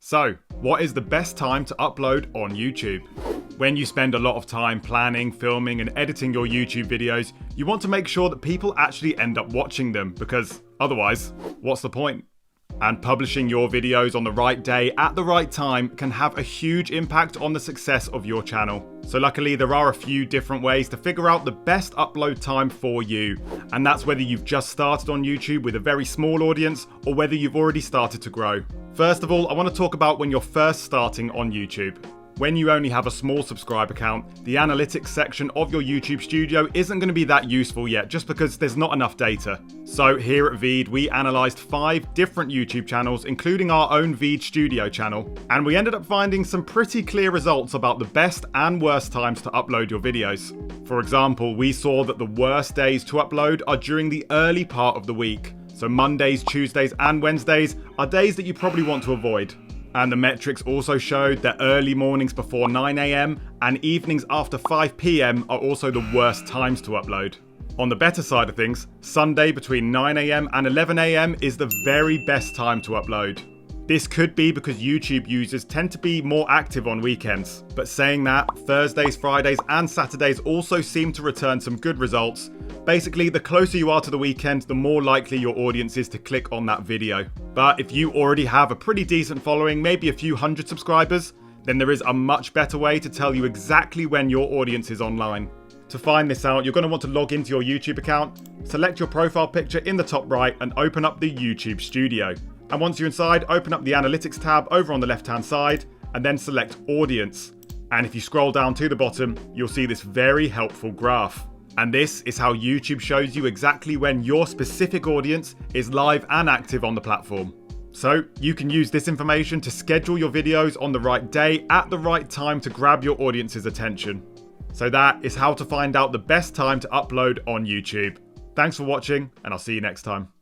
So, what is the best time to upload on YouTube? When you spend a lot of time planning, filming, and editing your YouTube videos, you want to make sure that people actually end up watching them, because otherwise, what's the point? And publishing your videos on the right day at the right time can have a huge impact on the success of your channel. So luckily there are a few different ways to figure out the best upload time for you. And that's whether you've just started on YouTube with a very small audience or whether you've already started to grow. First of all, I want to talk about when you're first starting on YouTube. When you only have a small subscriber count, the analytics section of your YouTube studio isn't going to be that useful yet, just because there's not enough data. So here at VEED, we analysed 5 different YouTube channels, including our own VEED Studio channel, and we ended up finding some pretty clear results about the best and worst times to upload your videos. For example, we saw that the worst days to upload are during the early part of the week. So Mondays, Tuesdays, and Wednesdays are days that you probably want to avoid. And the metrics also showed that early mornings before 9 AM and evenings after 5 PM are also the worst times to upload. On the better side of things, Sunday between 9 AM and 11 AM is the very best time to upload. This could be because YouTube users tend to be more active on weekends. But saying that, Thursdays, Fridays, and Saturdays also seem to return some good results. Basically, the closer you are to the weekend, the more likely your audience is to click on that video. But if you already have a pretty decent following, maybe a few hundred subscribers, then there is a much better way to tell you exactly when your audience is online. To find this out, you're going to want to log into your YouTube account, select your profile picture in the top right, and open up the YouTube Studio. And once you're inside, open up the Analytics tab over on the left-hand side, and then select Audience. And if you scroll down to the bottom, you'll see this very helpful graph. And this is how YouTube shows you exactly when your specific audience is live and active on the platform. So you can use this information to schedule your videos on the right day at the right time to grab your audience's attention. So that is how to find out the best time to upload on YouTube. Thanks for watching, and I'll see you next time.